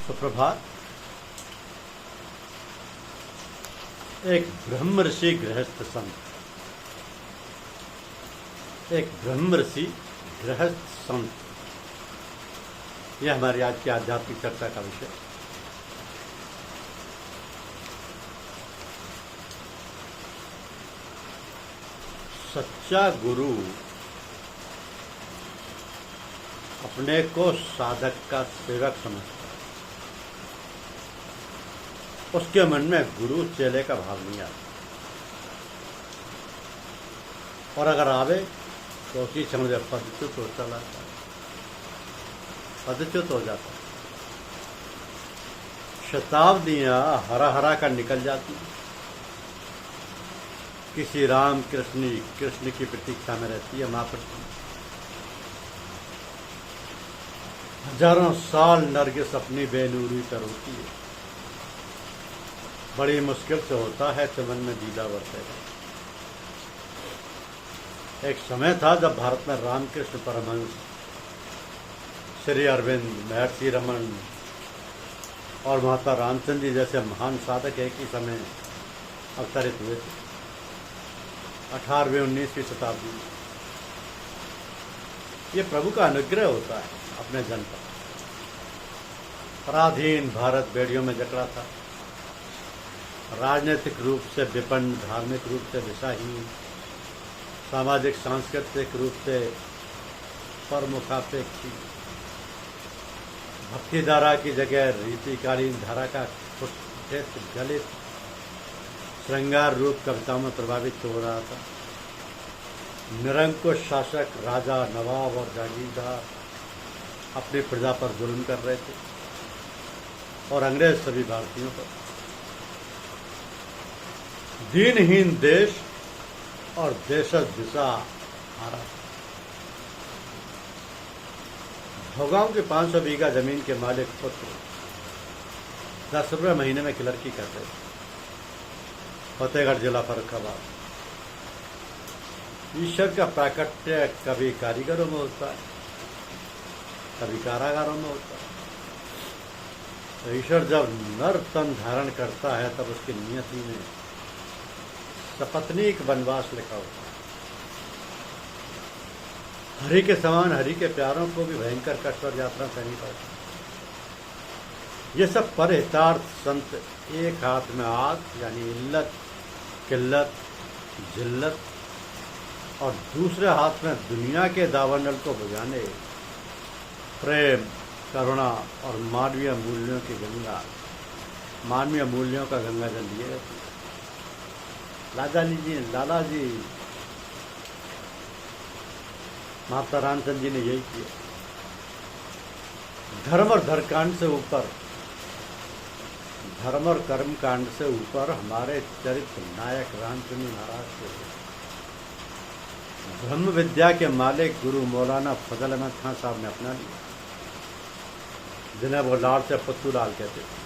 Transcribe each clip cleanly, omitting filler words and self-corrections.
सुप्रभात। एक ब्रह्म ऋषि गृहस्थ संत, एक ब्रह्म ऋषि गृहस्थ संत, यह हमारी आज की आध्यात्मिक चर्चा का विषय। सच्चा गुरु अपने को साधक का सेवक समझता है। उसके मन में गुरु चेले का भाव नहीं आता, और अगर आवे तो उसी समझे पदच्युत हो चला जाता है, पदच्युत हो जाता है। शताब्दियां हरा हरा कर निकल जाती, किसी राम कृष्ण की प्रतीक्षा में रहती है माँ पृथ्वी। हजारों साल नरगिस अपनी बेनूरी पर होती है, बड़ी मुश्किल से होता है चमन में दीदा बरसेगा। एक समय था जब भारत में रामकृष्ण परमहंस, श्री अरविंद, महर्षि रमन और महात्मा रामचंद्र जी जैसे महान साधक एक ही समय अवतरित हुए थे। 18वीं 19वीं शताब्दी में ये प्रभु का अनुग्रह होता है अपने जन पर। पराधीन भारत बेड़ियों में जकड़ा था, राजनीतिक रूप से विपन्न, धार्मिक रूप से दिशाहीन, सामाजिक सांस्कृतिक रूप से परमुखापेक्षी, भक्ति धारा की जगह रीतिकालीन धारा का कुत्सित गलित श्रृंगार रूप कविताओं में प्रभावित हो रहा था। निरंकुश शासक, राजा, नवाब और जागीरदार अपनी प्रजा पर जुल्म कर रहे थे, और अंग्रेज सभी भारतीयों पर। दीनहीन देश और देशज दिशा हारा। भोगांव के 500 बीघा जमीन के मालिक पुत्र 10 रुपये महीने में क्लर्की करते थे। फतेहगढ़ जिला फर्रुखाबाद। ईश्वर का प्राकट्य कभी कारीगरों में होता है, कभी कारागारों में होता है। तो ईश्वर जब नर तन धारण करता है तब उसकी नियति में सपत्नीक वनवास लिखा होता है। हरि के समान हरि के प्यारों को भी भयंकर कष्ट और यात्रा करनी पड़ती। ये सब परहितार्थ संत एक हाथ में आग यानी इल्लत, किल्लत, जिल्लत, और दूसरे हाथ में दुनिया के दावानल को बुझाने प्रेम, करुणा और मानवीय मूल्यों की गंगा, मानवीय मूल्यों का गंगा जल लिए रहती है। लाला जी महात्मा रामचंद्र जी ने यही किया। धर्म और धर्मकांड से ऊपर, धर्म और कर्म कांड से ऊपर हमारे चरित्र नायक रामचंद्र महाराज को ब्रह्म विद्या के मालिक गुरु मौलाना फजल अहमद खान साहब ने अपना लिया, जिन्हें वो लाल से पुत्तू लाल कहते थे।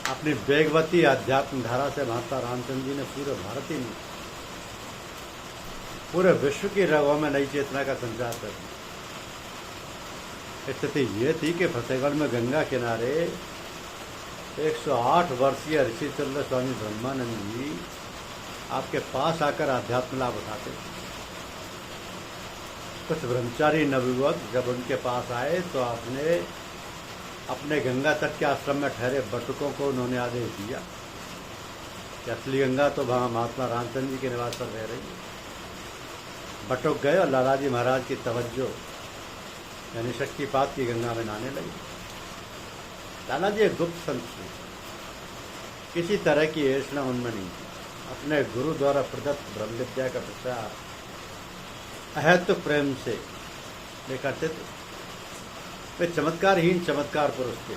अपनी वेगवती आध्यात्म धारा से महात्मा रामचंद्र जी ने पूरे भारत ही नहीं, पूरे विश्व की रगों में नई चेतना का संचार कर दिया। स्थिति ये थी कि फतेहगढ़ में गंगा किनारे 108 वर्षीय ऋषि तुल्य स्वामी ब्रह्मानंद जी आपके पास आकर आध्यात्म लाभ उठाते थे। कुछ ब्रह्मचारी नवयुवक जब उनके पास आए तो आपने अपने गंगा तट के आश्रम में ठहरे बटुकों को उन्होंने आदेश दिया कि असली गंगा तो वहाँ महात्मा रामचंद्र जी के निवास पर रह रही है। बटुक गए और लाला जी महाराज की तवज्जो यानी शक्तिपात की गंगा में नहाने लगे। लाला जी एक गुप्त संत थे, किसी तरह की ऐसा उनमें नहीं थी। अपने गुरु द्वारा प्रदत्त ब्रह्म विद्या का प्रचार अहेतु प्रेम से ले करते थे। वे चमत्कारहीन चमत्कार पुरुष थे।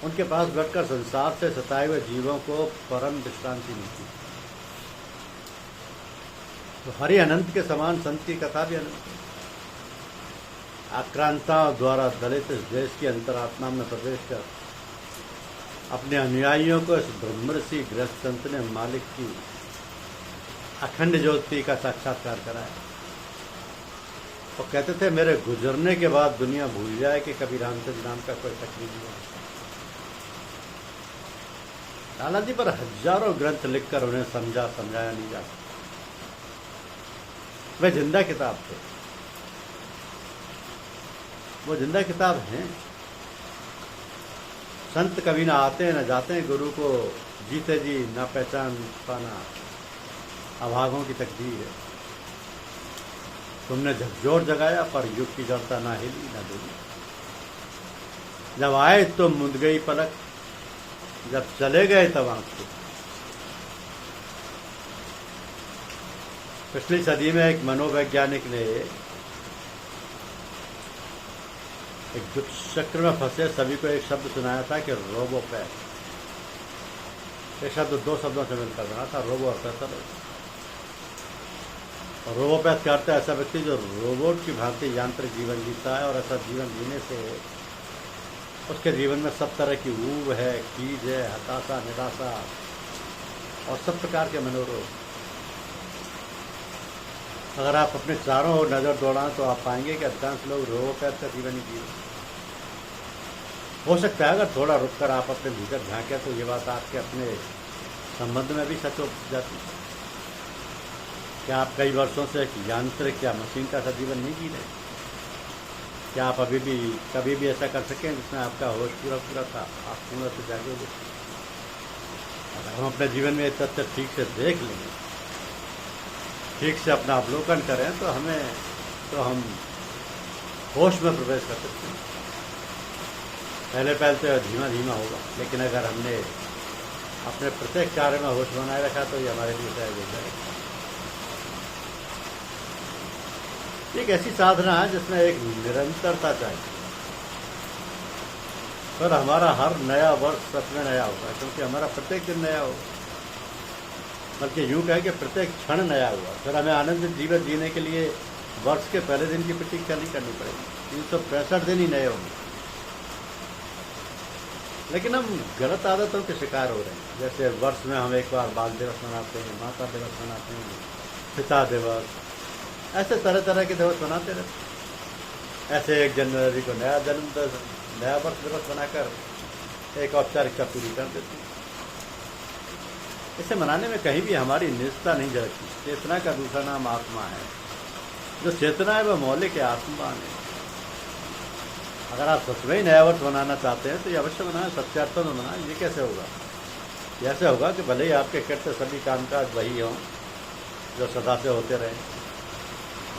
उनके पास बैठकर संसार से सताए हुए जीवों को परम विश्रांति मिलती। तो हरि अनंत के समान संत की कथा भी अनंत है। आक्रांताओं द्वारा दलित इस देश की अंतरात्मा में प्रवेश कर अपने अनुयायियों को इस ब्रह्मर्षि गृहस्थ संत ने मालिक की अखंड ज्योति का साक्षात्कार कराया। और कहते थे मेरे गुजरने के बाद दुनिया भूल जाए कि कभी रामचंद्र नाम का कोई तकलीफ हुआ। लाला जी पर हजारों ग्रंथ लिखकर उन्हें समझाया नहीं जा सकता। वे जिंदा किताब थे, वो जिंदा किताब हैं। संत कभी ना आते न जाते, गुरु को जीते जी ना पहचान पाना अभागों की तकदीर है। तुमने झकझोर जगाया पर युग की जड़ता ना हिली ना डूबी। जब आए तो मुंद गई पलक, जब चले गए तब आंख खुली। पिछली सदी में एक मनोवैज्ञानिक ने एक दुख चक्र में फंसे सभी को एक शब्द सुनाया था कि रोबोपैथ। ये शब्द दो शब्दों से मिलकर बना था, रोबो और पैथ। और रोबोपैथ का अर्थ है ऐसा व्यक्ति जो रोबोट की भांति यांत्रिक जीवन जीता है, और ऐसा जीवन जीने से उसके जीवन में सब तरह की ऊब है, कीज है, हताशा, निराशा और सब प्रकार के मनोरोग। अगर आप अपने चारों ओर नजर दौड़ाएं तो आप पाएंगे कि अधिकांश लोग रोबोपैथ का जीवन ही जी रहे। हो सकता है अगर थोड़ा रुककर आप अपने भीतर झांके तो ये बात आपके अपने संबंध में भी सच हो जाती है। क्या आप कई वर्षों से एक यांत्रिक या मशीन का सा जीवन नहीं जी रहे? क्या आप अभी भी कभी भी ऐसा कर सकें जिसमें आपका होश पूरा था, आप पूर्ण से जागे हुए? अगर हम अपने जीवन में ये तथ्य ठीक से देख लेंगे, ठीक से अपना अवलोकन करें तो हम होश में प्रवेश कर सकते हैं। पहले तो धीमा धीमा होगा, लेकिन अगर हमने अपने प्रत्येक कार्य में होश बनाए रखा तो ये हमारे लिए सहज हो जाएगा। एक ऐसी साधना है जिसमें एक निरंतरता चाहिए, पर हमारा हर नया वर्ष सच में नया होगा, क्योंकि हमारा प्रत्येक दिन नया होगा। बल्कि यूं कहें कि प्रत्येक क्षण नया हुआ। फिर हमें आनंदित जीवन जीने के लिए वर्ष के पहले दिन की प्रतीक्षा नहीं करनी पड़ेगी, 365 दिन ही नए होंगे। लेकिन हम गलत आदतों के शिकार हो रहे हैं। जैसे वर्ष में हम एक बार बाल दिवस मनाते हैं, माता दिवस मनाते हैं, पिता दिवस, ऐसे तरह तरह के दिवस मनाते रहते। ऐसे 1 जनवरी को नया वर्ष दिवस बनाकर एक औपचारिकता पूरी कर देते हैं। इसे मनाने में कहीं भी हमारी निजता नहीं झलकती। चेतना का दूसरा नाम आत्मा है। जो चेतना है वह मौलिक है, आत्मवान है। अगर आप सच में ही नया वर्ष मनाना चाहते हैं तो ये अवश्य मनाएं, सत्यार्थों में मनाएं। ये कैसे होगा? ये ऐसे होगा कि भले ही आपके करते सभी कामकाज वही हों जो सदा से होते रहें,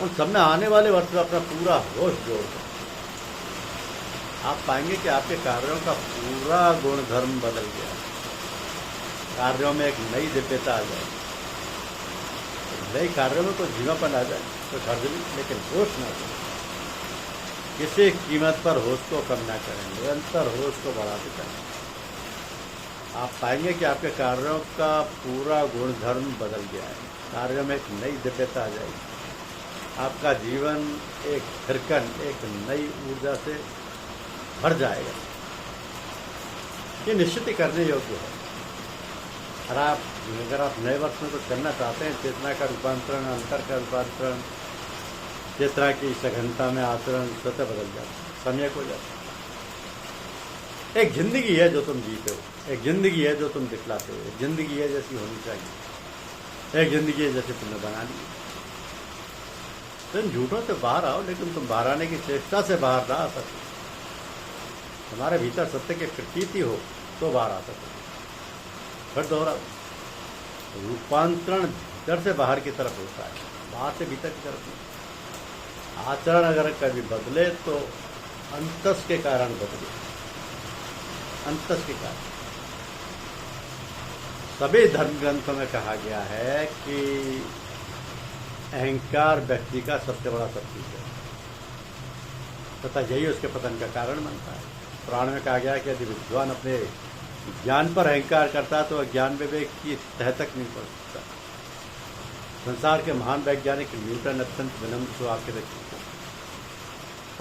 उन सब में आने वाले वर्ष में अपना पूरा होश जोड़ दें। आप पाएंगे कि आपके कार्यों का पूरा गुणधर्म बदल गया। कार्यों में एक नई दिव्यता आ जाए, नई कार्यों में कोई धीमापन आ जाए, तो खर्जली, लेकिन होश ना करें। किसी कीमत पर होश को कम ना करें, निरंतर होश को बढ़ाते चलें। आप पाएंगे कि आपके कार्यों का पूरा गुणधर्म बदल गया है। कार्यों में एक नई दिव्यता आ जाएगी। आपका जीवन एक थिरकन, एक नई ऊर्जा से भर जाएगा। ये निश्चित ही करने योग्य है। अगर आप नए वर्ष में कुछ करना चाहते हैं, चेतना का रूपांतरण, अंतर का रूपांतरण, चेतना की सघनता में आचरण स्वतः बदल जाता है, सम्यक हो जाता है। एक जिंदगी है जो तुम जीते हो, एक जिंदगी है जो तुम दिखलाते हो, एक जिंदगी है जैसी होनी चाहिए, एक जिंदगी है जैसे तुमने बना ली। तुम झूठों से बाहर आओ, लेकिन तुम बाहर आने की चेष्टा से बाहर ना आ सकते। तुम्हारे भीतर सत्य की प्रतीति हो तो बाहर आ सकते। फिर दोहरा, रूपांतरण भीतर से बाहर की तरफ होता है, बाहर से भीतर की तरफ नहीं। आचरण अगर कभी बदले तो अंतस के कारण बदले, अंतस के कारण। सभी धर्म ग्रंथों में कहा गया है कि अहंकार व्यक्ति का सबसे बड़ा शत्रु है तथा यही उसके पतन का कारण बनता है। पुराण में कहा गया है कि यदि विद्वान अपने ज्ञान पर अहंकार करता है तो ज्ञान विवेक की तह तक नहीं पहुंच सकता। संसार के महान वैज्ञानिक न्यूटन अत्यंत विनम्र स्वभाव के व्यक्ति थे।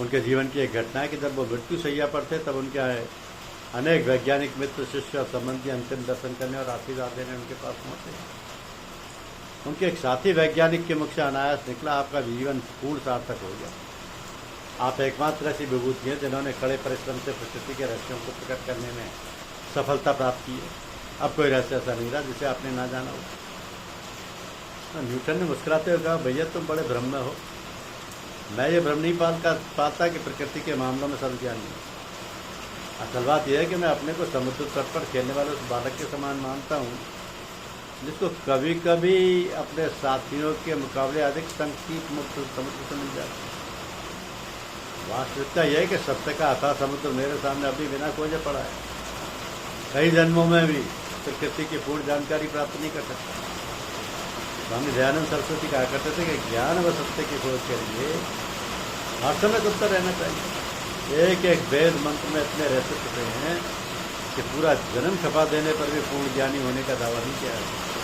उनके जीवन की एक घटना है कि जब वो मृत्यु शैया पर थे तब उनके अनेक वैज्ञानिक मित्र, शिष्य और संबंधी अंतिम दर्शन करने और आशीर्वाद देने उनके पास पहुंचे। उनके एक साथी वैज्ञानिक के मुख से अनायास निकला, आपका जीवन पूर्ण सार्थक हो गया। आप एकमात्र ऐसी विभूति हैं जिन्होंने कड़े परिश्रम से प्रकृति के रहस्यों को प्रकट करने में सफलता प्राप्त की है। अब कोई रहस्य ऐसा नहीं रहा जिसे आपने ना जाना हो। तो न्यूटन ने मुस्कुराते हुए कहा, भैया तुम बड़े भ्रम में हो। मैं ये भ्रम नहीं पाता कि प्रकृति के मामलों में सर्वज्ञानी हूँ। असल बात यह है कि मैं अपने को समुद्र तट पर खेलने वाले उस बालक के समान मानता हूँ जिसको कभी कभी अपने साथियों के मुकाबले अधिक संकीर्ण मुक्त समुद्र से मिल जाता है। वास्तविकता यह है कि सत्य का अथाह समुद्र मेरे सामने अभी बिना खोजे पड़ा है। कई जन्मों में भी प्रकृति की पूर्ण जानकारी प्राप्त नहीं कर सकता। स्वामी दयानंद सरस्वती कहा करते थे कि ज्ञान व सत्य की खोज के लिए हर समय उत्तर रहना चाहिए। एक एक वेद मंत्र में इतने रहस्य छुपे हैं कि पूरा जन्म छपा देने पर भी पूर्ण ज्ञानी होने का दावा नहीं किया है।